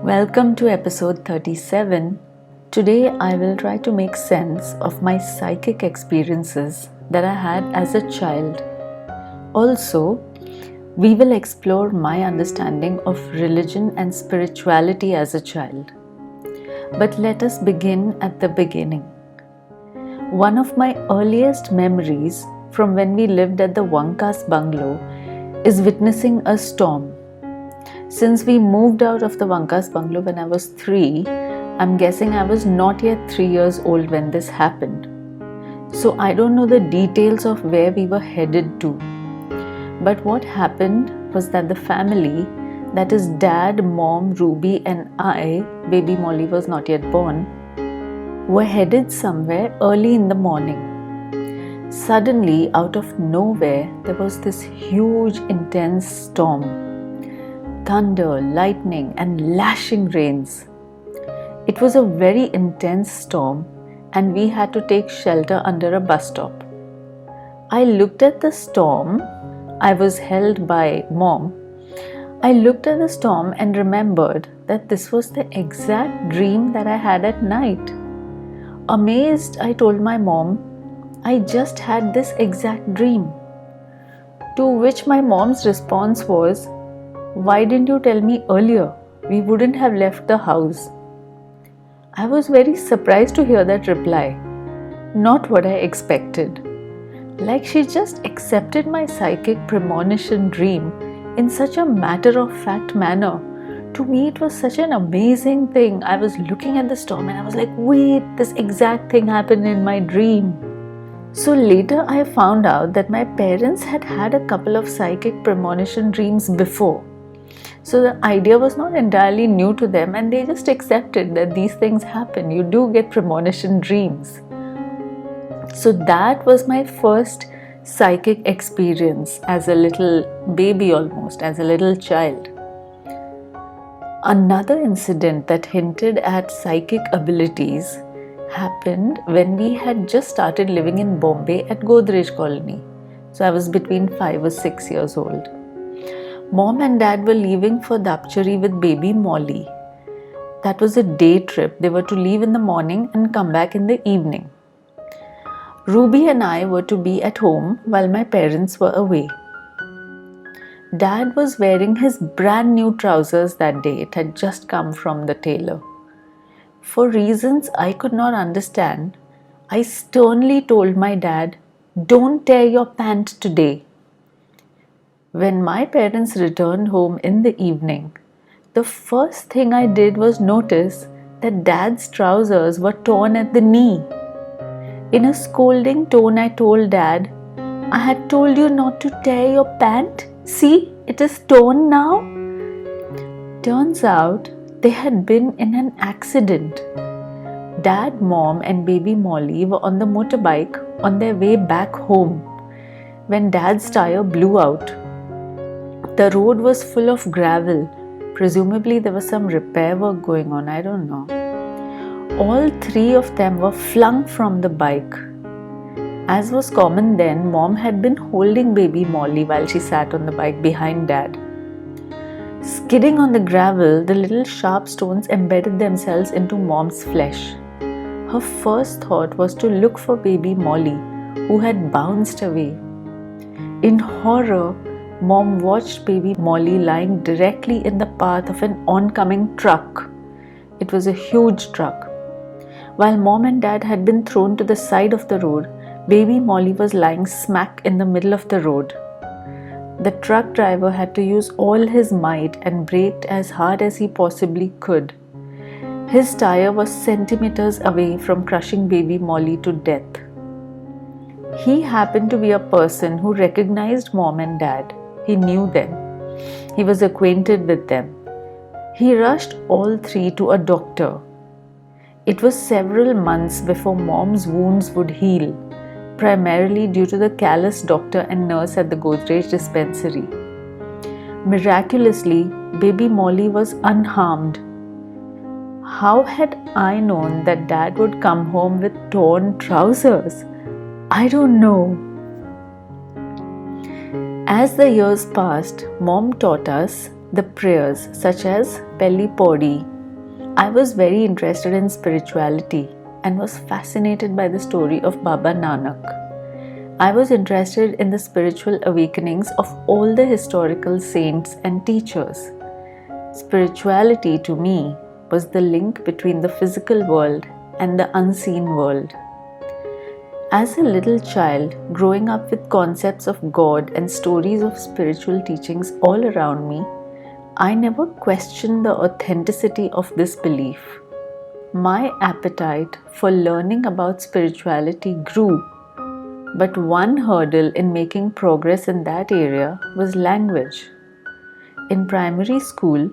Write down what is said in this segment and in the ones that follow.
Welcome to episode 37. Today I will try to make sense of my psychic experiences that I had as a child. Also, we will explore my understanding of religion and spirituality as a child. But let us begin at the beginning. One of my earliest memories from when we lived at the Vankas bungalow is witnessing a storm. Since we moved out of the Vankas bungalow when I was 3, I'm guessing I was not yet 3 years old when this happened. So I don't know the details of where we were headed to. But what happened was that the family, that is Dad, Mom, Ruby and I, baby Molly was not yet born, were headed somewhere early in the morning. Suddenly, out of nowhere, there was this huge, intense storm. Thunder, lightning and lashing rains. It was a very intense storm and we had to take shelter under a bus stop. I looked at the storm. I was held by Mom. I looked at the storm and remembered that this was the exact dream that I had at night. Amazed, I told my mom, I just had this exact dream. To which my mom's response was, "Why didn't you tell me earlier? We wouldn't have left the house." I was very surprised to hear that reply. Not what I expected. Like she just accepted my psychic premonition dream in such a matter-of-fact manner. To me, it was such an amazing thing. I was looking at the storm and I was like, wait, this exact thing happened in my dream. So later I found out that my parents had had a couple of psychic premonition dreams before. So the idea was not entirely new to them and they just accepted that these things happen. You do get premonition dreams. So that was my first psychic experience as a little baby almost, as a little child. Another incident that hinted at psychic abilities happened when we had just started living in Bombay at Godrej Colony. So I was between 5 or 6 years old. Mom and Dad were leaving for Dapchari with baby Molly. That was a day trip. They were to leave in the morning and come back in the evening. Ruby and I were to be at home while my parents were away. Dad was wearing his brand new trousers that day. It had just come from the tailor. For reasons I could not understand, I sternly told my dad, "Don't tear your pant today." When my parents returned home in the evening, the first thing I did was notice that Dad's trousers were torn at the knee. In a scolding tone, I told Dad, "I had told you not to tear your pant. See, it is torn now." Turns out they had been in an accident. Dad, Mom and baby Molly were on the motorbike on their way back home when Dad's tire blew out. The road was full of gravel. Presumably there was some repair work going on, I don't know. All 3 of them were flung from the bike. As was common then, Mom had been holding baby Molly while she sat on the bike behind Dad. Skidding on the gravel, the little sharp stones embedded themselves into Mom's flesh. Her first thought was to look for baby Molly, who had bounced away. In horror, Mom watched baby Molly lying directly in the path of an oncoming truck. It was a huge truck. While Mom and Dad had been thrown to the side of the road, baby Molly was lying smack in the middle of the road. The truck driver had to use all his might and braked as hard as he possibly could. His tire was centimeters away from crushing baby Molly to death. He happened to be a person who recognized Mom and Dad. He knew them. He was acquainted with them. He rushed all 3 to a doctor. It was several months before Mom's wounds would heal, primarily due to the callous doctor and nurse at the Godrej dispensary. Miraculously, baby Molly was unharmed. How had I known that Dad would come home with torn trousers? I don't know. As the years passed, Mom taught us the prayers such as Pelli Podi, I was very interested in spirituality and was fascinated by the story of Baba Nanak. I was interested in the spiritual awakenings of all the historical saints and teachers. Spirituality to me was the link between the physical world and the unseen world. As a little child, growing up with concepts of God and stories of spiritual teachings all around me, I never questioned the authenticity of this belief. My appetite for learning about spirituality grew, but one hurdle in making progress in that area was language. In primary school,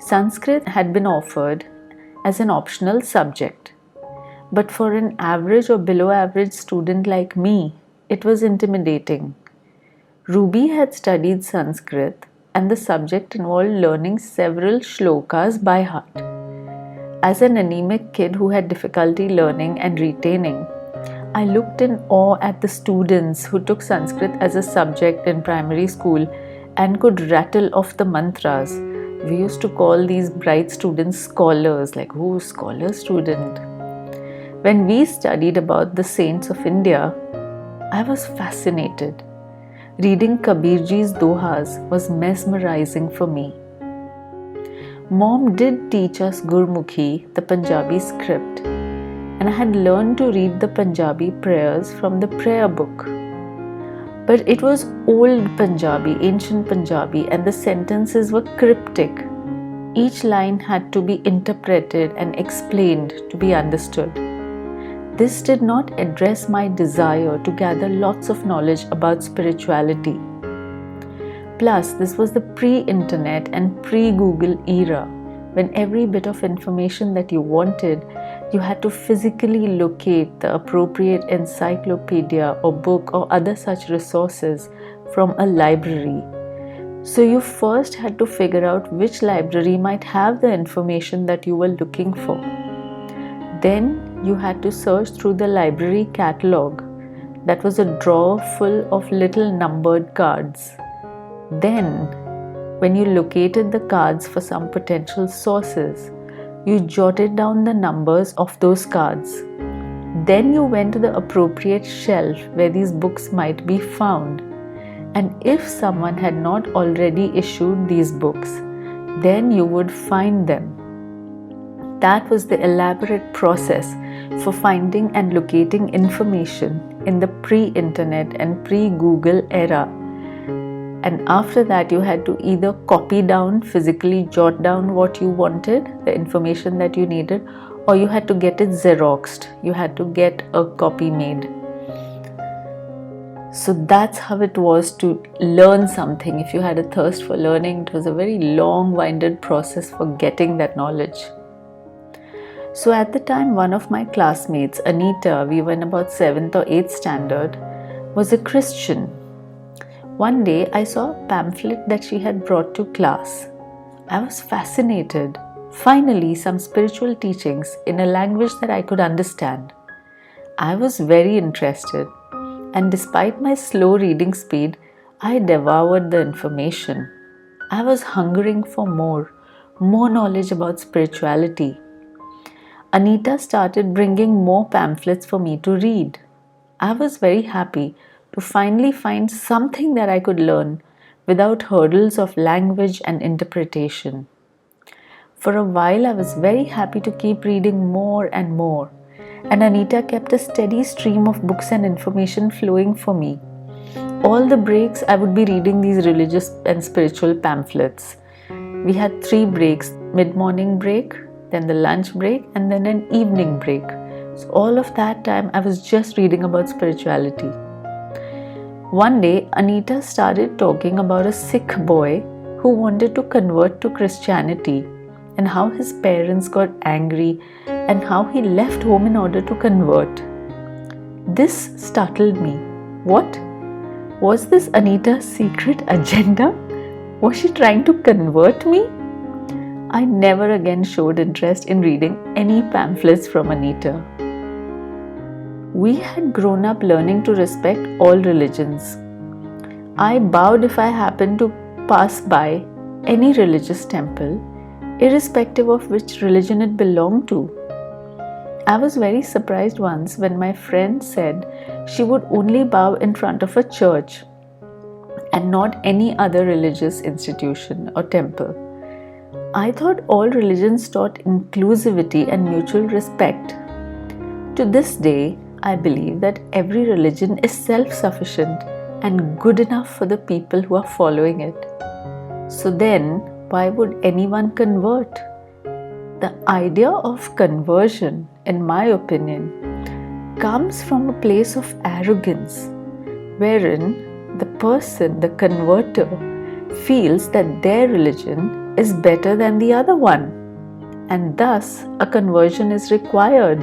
Sanskrit had been offered as an optional subject. But for an average or below average student like me, it was intimidating. Ruby had studied Sanskrit and the subject involved learning several shlokas by heart. As an anemic kid who had difficulty learning and retaining, I looked in awe at the students who took Sanskrit as a subject in primary school and could rattle off the mantras. We used to call these bright students scholars, like, oh, scholar student. When we studied about the saints of India, I was fascinated. Reading Kabirji's Dohas was mesmerizing for me. Mom did teach us Gurmukhi, the Punjabi script, and I had learned to read the Punjabi prayers from the prayer book. But it was old Punjabi, ancient Punjabi, and the sentences were cryptic. Each line had to be interpreted and explained to be understood. This did not address my desire to gather lots of knowledge about spirituality. Plus, this was the pre-internet and pre-Google era, when every bit of information that you wanted, you had to physically locate the appropriate encyclopedia or book or other such resources from a library. So you first had to figure out which library might have the information that you were looking for. Then you had to search through the library catalog. That was a drawer full of little numbered cards. Then, when you located the cards for some potential sources, you jotted down the numbers of those cards. Then you went to the appropriate shelf where these books might be found. And if someone had not already issued these books, then you would find them. That was the elaborate process for finding and locating information in the pre-internet and pre-Google era. And after that, you had to either copy down, physically jot down what you wanted, the information that you needed, or you had to get it Xeroxed. You had to get a copy made. So that's how it was to learn something. If you had a thirst for learning, it was a very long-winded process for getting that knowledge. So at the time, one of my classmates, Anita, we were in about 7th or 8th standard, was a Christian. One day, I saw a pamphlet that she had brought to class. I was fascinated. Finally, some spiritual teachings in a language that I could understand. I was very interested, and despite my slow reading speed, I devoured the information. I was hungering for more knowledge about spirituality. Anita started bringing more pamphlets for me to read. I was very happy to finally find something that I could learn without hurdles of language and interpretation. For a while, I was very happy to keep reading more and more, and Anita kept a steady stream of books and information flowing for me. All the breaks, I would be reading these religious and spiritual pamphlets. We had 3 breaks, mid-morning break, then the lunch break, and then an evening break. So all of that time, I was just reading about spirituality. One day, Anita started talking about a Sikh boy who wanted to convert to Christianity and how his parents got angry and how he left home in order to convert. This startled me. What? Was this Anita's secret agenda? Was she trying to convert me? I never again showed interest in reading any pamphlets from Anita. We had grown up learning to respect all religions. I bowed if I happened to pass by any religious temple, irrespective of which religion it belonged to. I was very surprised once when my friend said she would only bow in front of a church and not any other religious institution or temple. I thought all religions taught inclusivity and mutual respect. To this day, I believe that every religion is self-sufficient and good enough for the people who are following it. So then, why would anyone convert? The idea of conversion, in my opinion, comes from a place of arrogance, wherein the person, the converter, feels that their religion is better than the other one, and thus a conversion is required.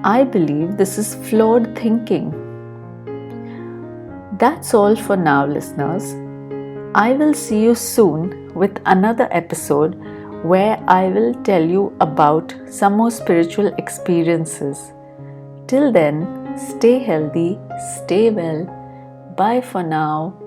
I believe this is flawed thinking. That's all for now, listeners. I will see you soon with another episode where I will tell you about some more spiritual experiences. Till then, stay healthy, stay well. Bye for now.